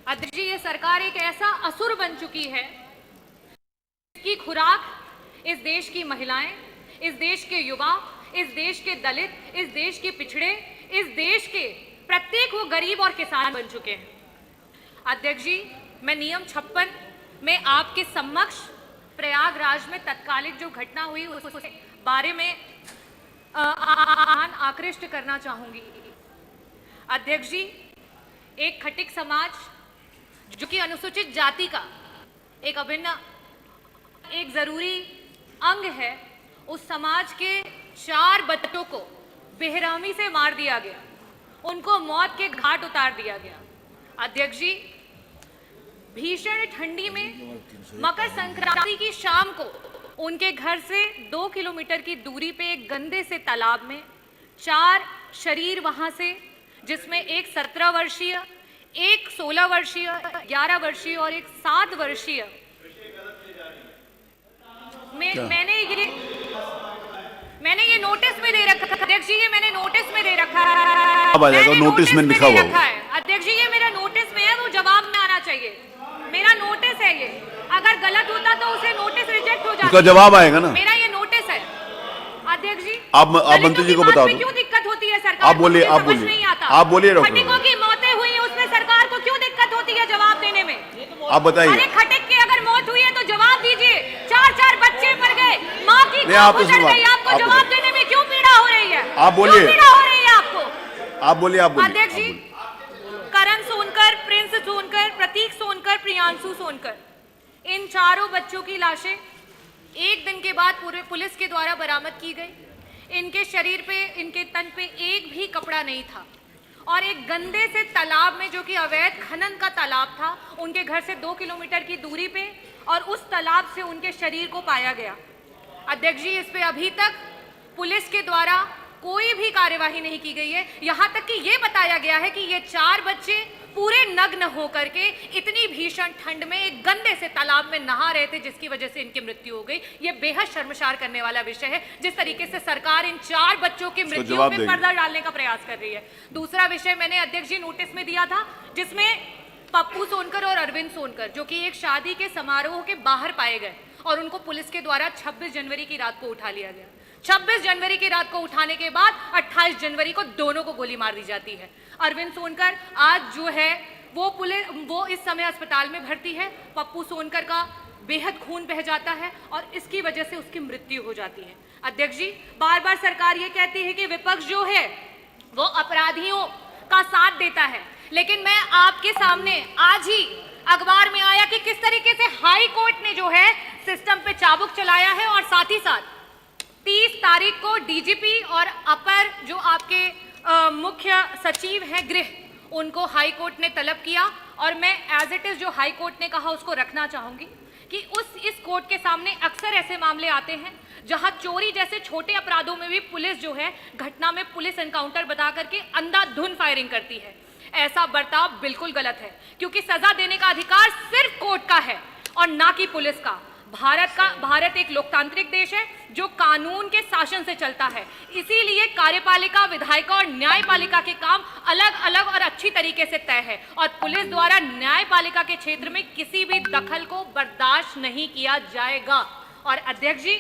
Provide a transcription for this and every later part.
अध्यक्ष जी, ये सरकार एक ऐसा असुर बन चुकी है कि खुराक इस देश की महिलाएं, इस देश के युवा, इस देश के दलित, इस देश के पिछड़े, इस देश के प्रत्येक वो गरीब और किसान बन चुके हैं। अध्यक्ष जी, मैं नियम 56 में आपके समक्ष प्रयागराज में तत्कालिक जो घटना हुई उसके बारे में आकृष्ट करना चाहूंगी। अध्यक्ष जी, एक खटिक समाज जो कि अनुसूचित जाति का एक अभिन्न एक जरूरी अंग है, उस समाज के 4 बच्चों को बेरहमी से मार दिया गया, उनको मौत के घाट उतार दिया गया। अध्यक्ष जी, भीषण ठंडी में मकर संक्रांति की शाम को उनके घर से 2 किलोमीटर की दूरी पे एक गंदे से तालाब में 4 शरीर वहां से, जिसमें एक 17 वर्षीय, एक 16 वर्षीय, 11 वर्षीय और एक 7 वर्षीय, मैंने ये नोटिस में दे रखा है। अध्यक्ष जी, ये मैंने नोटिस में दे रखा है। अब आ जाएगा, नोटिस में लिखा हुआ है। अध्यक्ष जी, ये मेरा नोटिस में है, वो जवाब में आना चाहिए। मेरा नोटिस है ये, अगर गलत होता तो उसे नोटिस रिजेक्ट हो जाता। उसका जवाब आएगा ना। मेरा ये नोटिस है। अध्यक्ष जी, आप मंत्री जी को बता दो क्यों दिक्कत होती है सरकार? आप बोलिए, आप बोलिए, आप बोलिए। खटिकों की मौतें हुई है, उसमें सरकार को क्यों दिक्कत होती है जवाब देने में? आप बताइए। अरे खटिक की अगर मौत हुई है तो जवाब दीजिए। 4 बच्चे मर गए, माँ की आप गुजर गई, आपको जवाब देने में क्यों पीड़ा हो रही है? आप बोलिए, पीड़ा हो रही है आपको? आप बोलिए, आप बोलिए। अध्यक्ष जी, करण सोनकर, प्रिंस सोनकर, प्रतीक सोनकर, प्रियांशु सोनकर, इन 4 बच्चों की लाशें 1 दिन के बाद पूरे पुलिस के द्वारा बरामद की गई। इनके शरीर पे, इनके तन पे एक भी कपड़ा नहीं था और एक गंदे से तालाब में, जो कि अवैध खनन का तालाब था, उनके घर से 2 किलोमीटर की दूरी पे, और उस तालाब से उनके शरीर को पाया गया। अध्यक्ष जी, इस पे अभी तक पुलिस के द्वारा कोई भी कार्यवाही नहीं की गई है। यहां तक कि ये बताया गया है कि ये 4 बच्चे पूरे नग्न होकर के इतनी भीषण ठंड में एक गंदे से तालाब में नहा रहे थे, जिसकी वजह से इनकी मृत्यु हो गई। ये बेहद शर्मसार करने वाला विषय है, जिस तरीके से सरकार इन 4 बच्चों की मृत्यु पे पर्दा डालने का प्रयास कर रही है। दूसरा विषय मैंने अध्यक्ष जी नोटिस में दिया था, जिसमें पप्पू सोनकर और अरविंद सोनकर, जो कि एक शादी के समारोह के बाहर पाए गए और उनको पुलिस के द्वारा 26 जनवरी की रात को उठा लिया गया। 26 जनवरी की रात को उठाने के बाद 28 जनवरी को दोनों को गोली मार दी जाती है। अरविंद सोनकर आज जो है वो इस समय अस्पताल में भर्ती है। पप्पू सोनकर का बेहद खून बह जाता है और इसकी वजह से उसकी मृत्यु हो जाती है। अध्यक्ष जी, बार बार सरकार ये कहती है कि विपक्ष जो है वो अपराधियों का साथ देता है, लेकिन मैं आपके सामने आज ही अखबार में आया कि किस तरीके से हाई कोर्ट ने जो है सिस्टम पे चाबुक चलाया है, और साथ ही साथ 30 तारीख को डीजीपी और अपर जो आपके मुख्य सचिव हैं गृह, उनको हाई कोर्ट ने तलब किया। और मैं एज इट इज जो हाई कोर्ट ने कहा उसको रखना चाहूंगी कि इस कोर्ट के सामने अक्सर ऐसे मामले आते हैं जहां चोरी जैसे छोटे अपराधों में भी पुलिस जो है घटना में पुलिस एनकाउंटर बता करके अंधाधुंध फायरिंग करती है। ऐसा बर्ताव बिल्कुल गलत है, क्योंकि सजा देने का अधिकार सिर्फ कोर्ट का है और ना कि पुलिस का। भारत एक लोकतांत्रिक देश है जो कानून के शासन से चलता है, इसीलिए कार्यपालिका, विधायिका और न्यायपालिका के काम अलग अलग और अच्छी तरीके से तय है, और पुलिस द्वारा न्यायपालिका के क्षेत्र में किसी भी दखल को बर्दाश्त नहीं किया जाएगा। और अध्यक्ष जी,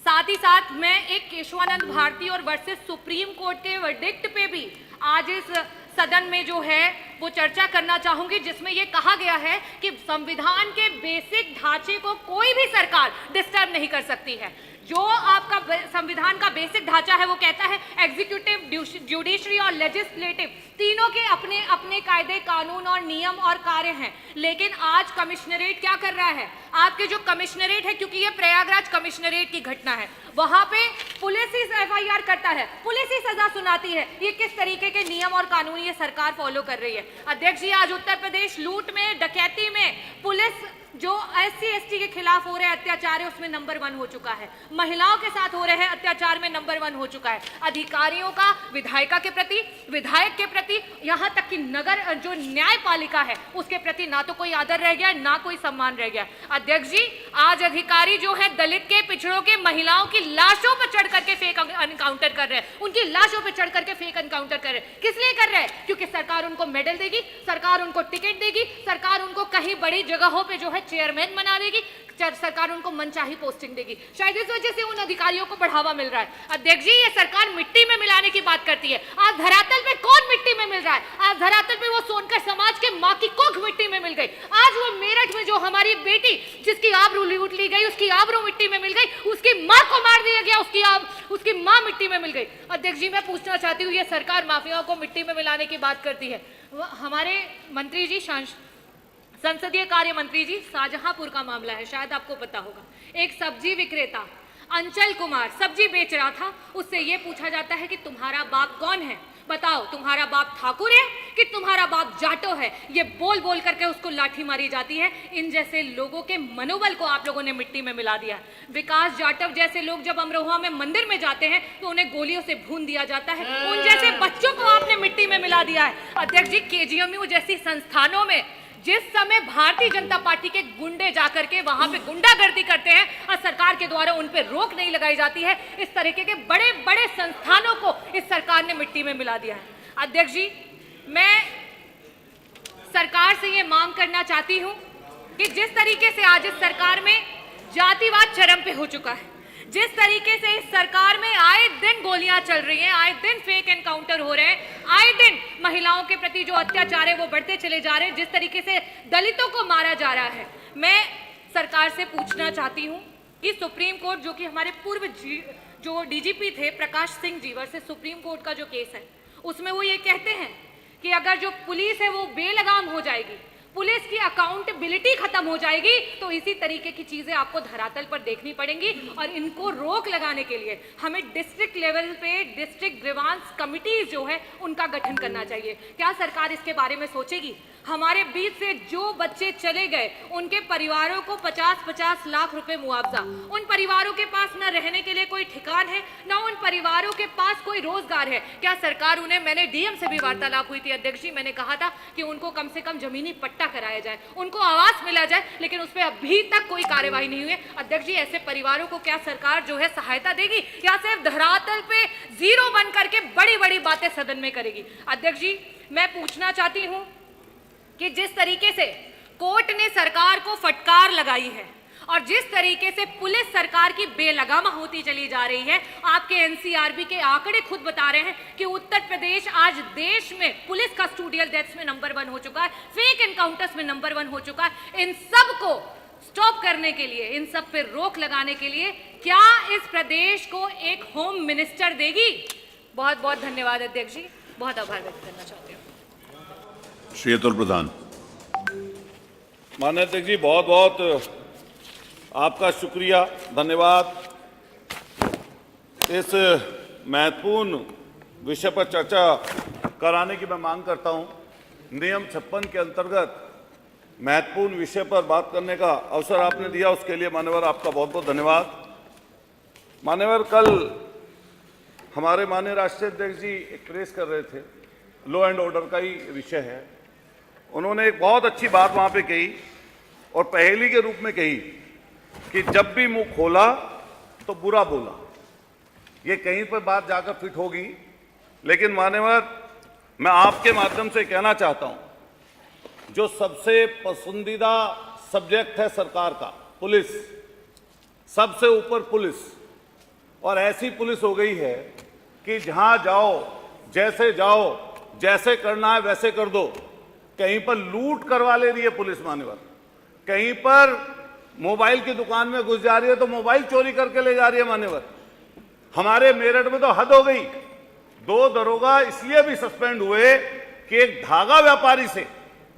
साथ ही साथ मैं एक केशवानंद भारती और वर्सेस सुप्रीम कोर्ट के वर्डिक्ट पे भी आज इस सदन में जो है वो चर्चा करना चाहूंगी, जिसमें ये कहा गया है कि संविधान के बेसिक ढांचे को कोई भी सरकार डिस्टर्ब नहीं कर सकती है। जो आपका संविधान का बेसिक ढांचा है वो कहता है एग्जीक्यूटिव, जुडिशरी और लेजिस्लेटिव तीनों के अपने अपने कायदे, कानून और नियम और कार्य हैं। लेकिन आज कमिश्नरेट क्या कर रहा है? आपके जो कमिश्नरेट है, क्योंकि ये प्रयागराज कमिश्नरेट की घटना है, वहां पे पुलिस ही एफआईआर करता है, पुलिस ही सजा सुनाती है। ये किस तरीके के नियम और कानून ये सरकार फॉलो कर रही है? अध्यक्ष जी, आज उत्तर प्रदेश लूट में, डकैती में पुलिस जो SC ST के खिलाफ हो रहे अत्याचार है उसमें नंबर 1 हो चुका है, महिलाओं के साथ हो रहे हैं अत्याचार में नंबर 1 हो चुका है, अधिकारियों का विधायिका के प्रति, विधायक के प्रति, यहाँ तक कि नगर जो न्यायपालिका है उसके प्रति ना तो कोई आदर रह गया, ना कोई सम्मान रह गया। अध्यक्ष जी, आज अधिकारी जो है दलित के, पिछड़ों के, महिलाओं की लाशों पर चढ़ करके फेक एनकाउंटर कर रहे हैं, उनकी लाशों पर चढ़ करके फेक एनकाउंटर कर रहे हैं। किस लिए कर रहे हैं? क्योंकि सरकार उनको मेडल देगी, सरकार उनको टिकट देगी, सरकार उनको कहीं बड़ी जगहों पे जो है चेयरमैन बना देगी, सरकार उनको मनचाही पोस्टिंग देगी। शायद इस वजह से उन अधिकारियों को बढ़ावा मिल रहा है। अध्यक्ष जी, ये सरकार मिट्टी में मिलाने की बात करती है। आज धरातल पे कौन मिट्टी में मिल रहा है? आज धरातल पे वो सोनकर समाज के माँ की कोख मिट्टी में मिल गई। आज वो मेरठ में जो हमारी बेटी जिसकी आबरू लूट ली गई, उसकी आबरू मिट्टी में मिल गई, उसकी माँ को मार दिया गया, उसकी माँ मिट्टी में मिल गई। अध्यक्ष जी, मैं पूछना चाहती हूँ, ये सरकार माफियाओं को मिट्टी में मिलाने की बात करती है। हमारे मंत्री जी, संसदीय कार्य मंत्री जी, शाहजहांपुर का मामला है, शायद आपको पता होगा। एक सब्जी विक्रेता अंचल कुमार सब्जी बेच रहा था, उससे यह पूछा जाता है कि तुम्हारा बाप कौन है, बताओ तुम्हारा बाप ठाकुर है कि तुम्हारा बाप जाटो है। ये बोल बोल करके उसको लाठी मारी जाती है। इन जैसे लोगों के मनोबल को आप लोगों ने मिट्टी में मिला दिया। विकास जाटव जैसे लोग जब अमरोहा में मंदिर में जाते हैं तो उन्हें गोलियों से भून दिया जाता है। उन जैसे बच्चों को आपने मिट्टी में मिला दिया है। अध्यक्ष जी, KGMU जैसी संस्थानों में जिस समय भारतीय जनता पार्टी के गुंडे जाकर के वहां पे गुंडागर्दी करते हैं और सरकार के द्वारा उन पे रोक नहीं लगाई जाती है, इस तरीके के बड़े बड़े संस्थानों को इस सरकार ने मिट्टी में मिला दिया है। अध्यक्ष जी, मैं सरकार से ये मांग करना चाहती हूं कि जिस तरीके से आज इस सरकार में जातिवाद चरम पे हो चुका है, जिस तरीके से इस सरकार में आए दिन गोलियां चल रही हैं, आए दिन फेक एनकाउंटर हो रहे हैं, आए दिन महिलाओं के प्रति जो अत्याचार है वो बढ़ते चले जा रहे हैं, जिस तरीके से दलितों को मारा जा रहा है, मैं सरकार से पूछना चाहती हूं कि सुप्रीम कोर्ट, जो कि हमारे पूर्व जो DGP थे Prakash Singh ji versus supreme court का जो केस है, उसमें वो ये कहते हैं कि अगर जो पुलिस है वो बेलगाम हो जाएगी, पुलिस की अकाउंटेबिलिटी खत्म हो जाएगी, तो इसी तरीके की चीजें आपको धरातल पर देखनी पड़ेंगी। और इनको रोक लगाने के लिए हमें डिस्ट्रिक्ट लेवल पे डिस्ट्रिक्ट ग्रीवांस कमिटीज जो है उनका गठन करना चाहिए। क्या सरकार इसके बारे में सोचेगी? हमारे बीच से जो बच्चे चले गए उनके परिवारों को 50-50 लाख रुपए मुआवजा, उन परिवारों के पास न रहने के लिए कोई ठिकान है, न उन परिवारों के पास कोई रोजगार है। क्या सरकार उन्हें, मैंने DM से भी वार्तालाप हुई थी अध्यक्ष जी, मैंने कहा था कि उनको कम से कम जमीनी पट्टा कराया जाए, उनको आवास मिला जाए, लेकिन उस पर अभी तक कोई कार्यवाही नहीं हुई है। अध्यक्ष जी, ऐसे परिवारों को क्या सरकार जो है सहायता देगी या सिर्फ धरातल पे जीरो बन करके बड़ी बड़ी बातें सदन में करेगी? अध्यक्ष जी, मैं पूछना चाहती हूं कि जिस तरीके से कोर्ट ने सरकार को फटकार लगाई है और जिस तरीके से पुलिस सरकार की बेलगाम होती चली जा रही है, आपके NCRB के आंकड़े खुद बता रहे हैं कि उत्तर प्रदेश आज देश में पुलिस कस्टोडियल डेथ्स में नंबर 1 हो चुका है, फेक एनकाउंटर्स में नंबर 1 हो चुका है। इन सब को स्टॉप करने के लिए, इन सब पे रोक लगाने के लिए क्या इस प्रदेश को एक होम मिनिस्टर देगी? बहुत बहुत धन्यवाद अध्यक्ष जी, बहुत आभार व्यक्त करना चाहती हूँ। श्री अतुल प्रधान। माननीय अध्यक्ष जी, बहुत बहुत आपका शुक्रिया, धन्यवाद। इस महत्वपूर्ण विषय पर चर्चा कराने की मैं मांग करता हूं। नियम 56 के अंतर्गत महत्वपूर्ण विषय पर बात करने का अवसर आपने दिया, उसके लिए मान्यवर आपका बहुत बहुत धन्यवाद। मान्यवर, कल हमारे माननीय राष्ट्रीय अध्यक्ष जी एक प्रेस कर रहे थे, लॉ एंड ऑर्डर का ही विषय है। उन्होंने एक बहुत अच्छी बात वहां पे कही और पहेली के रूप में कही कि जब भी मुंह खोला तो बुरा बोला। ये कहीं पर बात जाकर फिट होगी, लेकिन मान्यवर, मैं आपके माध्यम से कहना चाहता हूं, जो सबसे पसंदीदा सब्जेक्ट है सरकार का, पुलिस, सबसे ऊपर पुलिस, और ऐसी पुलिस हो गई है कि जहां जाओ, जैसे करना है वैसे कर दो। कहीं पर लूट करवा ले रही है पुलिस मान्यवर, कहीं पर मोबाइल की दुकान में घुस जा रही है तो मोबाइल चोरी करके ले जा रही है मान्यवर। हमारे मेरठ में तो हद हो गई, 2 दरोगा इसलिए भी सस्पेंड हुए कि एक धागा व्यापारी से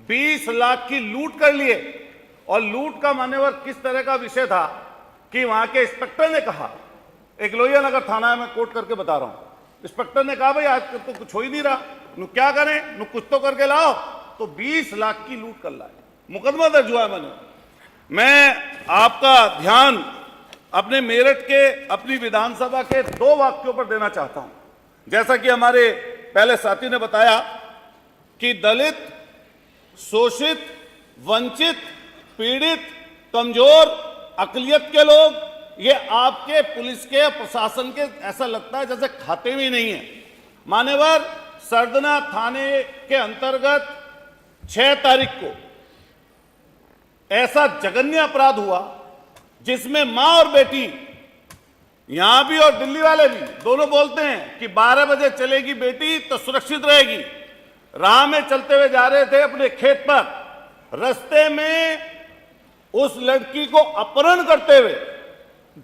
20 लाख की लूट कर लिए। और लूट का मान्यवर किस तरह का विषय था कि वहां के इंस्पेक्टर ने कहा, एक लोहिया नगर थाना है, मैं कोट करके बता रहा हूं, इंस्पेक्टर ने कहा भाई आज तो कुछ हो ही नहीं रहा, नु क्या करें, नु कुछ तो करके लाओ, तो 20 लाख की लूट कर लाए। मुकदमा दर्ज हुआ है। मैं आपका ध्यान अपने मेरठ के अपनी विधानसभा के 2 वाक्यों पर देना चाहता हूं। जैसा कि हमारे पहले साथी ने बताया कि दलित, शोषित, वंचित, पीड़ित, कमजोर, अकलियत के लोग ये आपके पुलिस के प्रशासन के ऐसा लगता है जैसे खाते में नहीं है। मान्यवर, सरदना थाने के अंतर्गत 6 तारीख को ऐसा जघन्य अपराध हुआ जिसमें मां और बेटी, यहां भी और दिल्ली वाले भी दोनों बोलते हैं कि 12 बजे चलेगी बेटी तो सुरक्षित रहेगी। राह में चलते हुए जा रहे थे अपने खेत पर, रास्ते में उस लड़की को अपहरण करते हुए,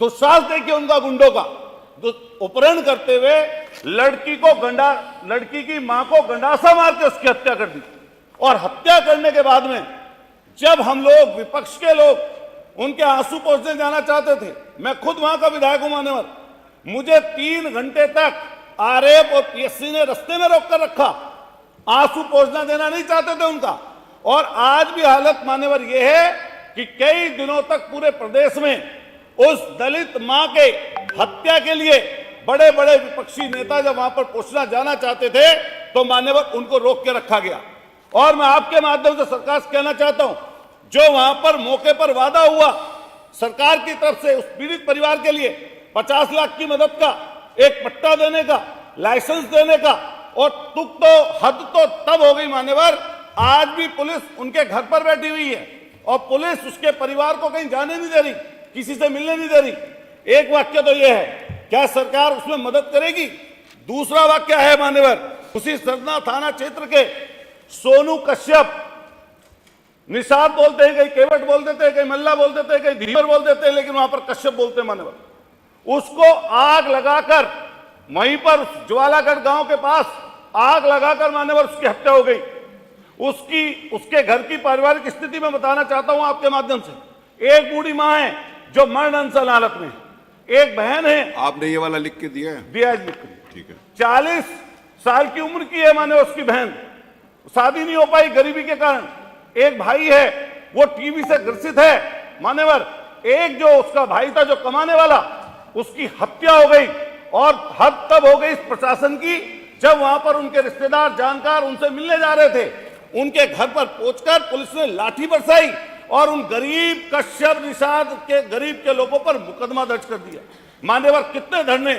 दुस्साहस देखिए उनका गुंडों का, अपहरण करते हुए लड़की की मां को गंडासा मार के उसकी हत्या कर दी। और हत्या करने के बाद में जब हम लोग, विपक्ष के लोग उनके आंसू पोंछने जाना चाहते थे, मैं खुद वहां का विधायक हूं मान्यवर, मुझे 3 घंटे तक आरएफ और पीएससी ने रास्ते में रोक कर रखा। आंसू पोंछना देना नहीं चाहते थे उनका। और आज भी हालत मान्यवर यह है कि कई दिनों तक पूरे प्रदेश में उस दलित मां के हत्या के लिए बड़े बड़े विपक्षी नेता जब वहां पर पहुंचना जाना चाहते थे तो मान्यवर उनको रोक के रखा गया। और मैं आपके माध्यम से सरकार से कहना चाहता हूं, जो वहां पर मौके पर वादा हुआ सरकार की तरफ से उस पीड़ित परिवार के लिए 50 लाख की मदद का, एक पट्टा देने का, लाइसेंस देने का, और हद तो तब हो गई मान्यवर, आज भी पुलिस उनके घर पर बैठी हुई है और पुलिस उसके परिवार को कहीं जाने नहीं दे रही, किसी से मिलने नहीं दे रही। एक वाक्य तो यह है, क्या सरकार उसमें मदद करेगी? दूसरा वाक्य है मान्यवर, उसी सरना थाना क्षेत्र के सोनू कश्यप, निषाद बोलते हैं, कहीं केवट बोल देते हैं, कहीं मल्ला बोल देते हैं, कहीं धीवर बोल देते हैं, लेकिन वहां पर कश्यप बोलते हैं मान्यवर। उसको आग लगाकर वहीं पर ज्वालागढ़ गांव के पास आग लगाकर मान्यवर उसकी हत्या हो गई। उसके घर की पारिवारिक स्थिति में बताना चाहता हूं आपके माध्यम से। एक बूढ़ी मां है जो मरण अनशन हालत में, एक बहन है। आपने ये वाला लिख के दिया है? दिया है, लिख के। ठीक है। 40 साल की उम्र की है माने उसकी बहन, शादी नहीं हो पाई गरीबी के कारण। एक भाई है वो टीबी से ग्रसित है मान्यवर। एक जो उसका भाई था जो कमाने वाला, उसकी हत्या हो गई। और हद तब हो गई इस प्रशासन की, जब वहां पर उनके रिश्तेदार जानकार उनसे मिलने जा रहे थे, उनके घर पर पहुंचकर पुलिस ने लाठी बरसाई और उन गरीब कश्यप, निषाद के गरीब के लोगों पर मुकदमा दर्ज कर दिया। मान्यवर, कितने धरने,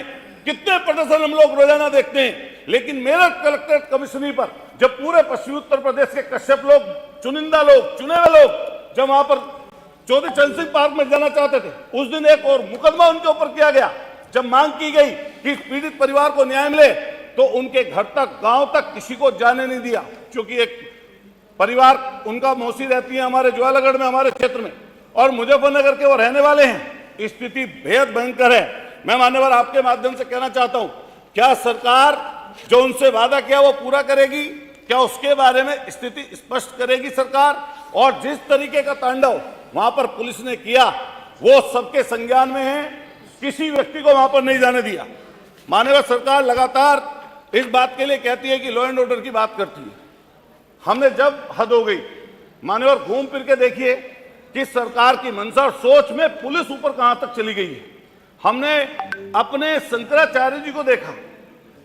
कितने प्रदर्शन हम लोग रोजाना देखते हैं, लेकिन मेरठ कलेक्ट्रेट कमिश्नरी पर जब पूरे पश्चिमी उत्तर प्रदेश के कश्यप लोग, चुनिंदा लोग, चुने हुए लोग जब वहां पर चौधरी चरण सिंह पार्क में जाना चाहते थे, उस दिन एक और मुकदमा उनके ऊपर किया गया। जब मांग की गई कि पीड़ित परिवार को न्याय मिले तो उनके घर तक, गांव तक किसी को जाने नहीं दिया, क्योंकि एक परिवार, उनका मौसी रहती है हमारे ज्वालागढ़ में, हमारे क्षेत्र में, और मुजफ्फरनगर के वो रहने वाले हैं। स्थिति बेहद भयंकर है। मैं मान्यवर आपके माध्यम से कहना चाहता हूं, क्या सरकार जो उनसे वादा किया वो पूरा करेगी? क्या उसके बारे में स्थिति स्पष्ट करेगी सरकार? और जिस तरीके का तांडव वहां पर पुलिस ने किया वो सबके संज्ञान में है, किसी व्यक्ति को वहां पर नहीं जाने दिया। मान्यवर, सरकार लगातार इस बात के लिए कहती है कि लॉ एंड ऑर्डर की बात करती है। हमने जब हद हो गई मान्यवर, घूम फिर के देखिए कि सरकार की मंशा और सोच में पुलिस ऊपर कहां तक चली गई है। हमने अपने शंकराचार्य जी को देखा,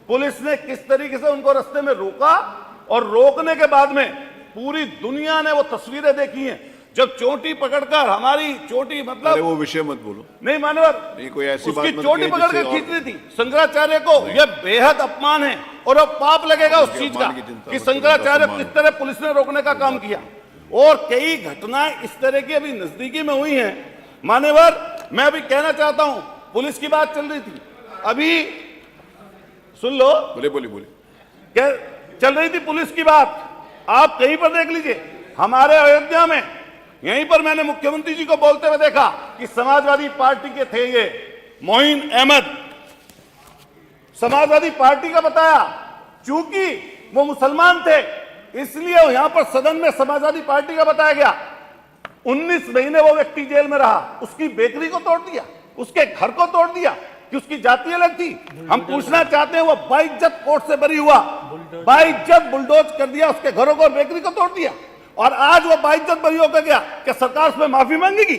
पुलिस ने किस तरीके से उनको रास्ते में रोका, और रोकने के बाद में पूरी दुनिया ने वो तस्वीरें देखी हैं जब चोटी पकड़कर, हमारी चोटी मतलब, अरे वो विषय मत बोलो। नहीं मान्यवर, नहीं, कोई ऐसी बात उसकी मत चोटी कहिए पकड़ के जिससे खींच रही थी शंकराचार्य को। यह बेहद अपमान है और अब पाप लगेगा उस चीज का कि शंकराचार्य किस तरह पुलिस ने रोकने का काम किया। और कई घटनाएं इस तरह की अभी नजदीकी में हुई हैं मान्यवर। मैं अभी कहना चाहता हूं, पुलिस की बात चल रही थी अभी, सुन लो, बोले क्या चल रही थी पुलिस की बात, आप कहीं पर देख लीजिए। हमारे अयोध्या में यहीं पर मैंने मुख्यमंत्री जी को बोलते हुए देखा कि समाजवादी पार्टी के थे ये मोइन अहमद, समाजवादी पार्टी का बताया, चूंकि वो मुसलमान थे इसलिए यहां पर सदन में समाजवादी पार्टी का बताया गया। 19 महीने वो व्यक्ति जेल में रहा, उसकी बेकरी को तोड़ दिया, उसके घर को तोड़ दिया कि उसकी जाति अलग थी। हम पूछना चाहते हैं, वो बाइज्जत कोर्ट से बरी हुआ, बाइज्जत बुलडोज कर दिया, उसके घरों को और बेकरी को तोड़ दिया। और आज वो बाइज्जत बरी होकर गया। क्या सरकार उसमें माफी मांगेगी?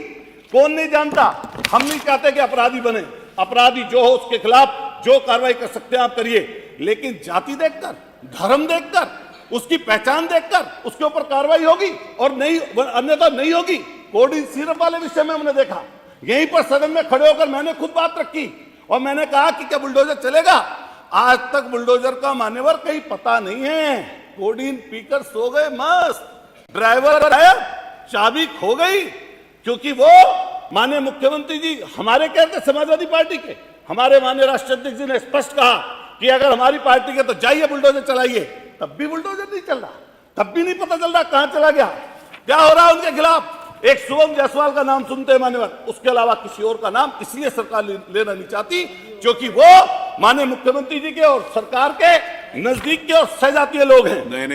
कौन नहीं जानता। हम नहीं चाहते कि अपराधी बने। अपराधी जो हो उसके खिलाफ जो कार्रवाई कर सकते हैं आप करिए, लेकिन जाति देखकर, धर्म देखकर, उसकी पहचान देखकर उसके ऊपर कार्रवाई होगी और नहीं, अन्यथा नहीं होगी। कोडी सिरप वाले विषय में हमने देखा, यहीं पर सदन में खड़े होकर मैंने खुद बात रखी और मैंने कहा कि क्या बुलडोजर चलेगा? आज तक बुलडोजर का मान्यवर कहीं पता नहीं है। कोडीन पीकर सो गए मस्त, ड्राइवर आया, चाबी खो गई, क्योंकि वो माननीय मुख्यमंत्री जी हमारे कहते समाजवादी पार्टी के, हमारे माननीय राष्ट्रीय अध्यक्ष जी ने स्पष्ट कहा कि अगर हमारी पार्टी के तो जाइए बुलडोजर चलाइए। तब भी बुलडोजर नहीं चल रहा, तब भी नहीं पता चल रहा कहां चला गया, क्या हो रहा है उनके खिलाफ। एक शुभम जायसवाल का नाम सुनते हैं मान्यवर, उसके अलावा किसी और का नाम इसलिए सरकार लेना नहीं चाहती क्योंकि वो माननीय मुख्यमंत्री जी के और सरकार के नजदीक के और सहजातीय लोग हैं। नहीं,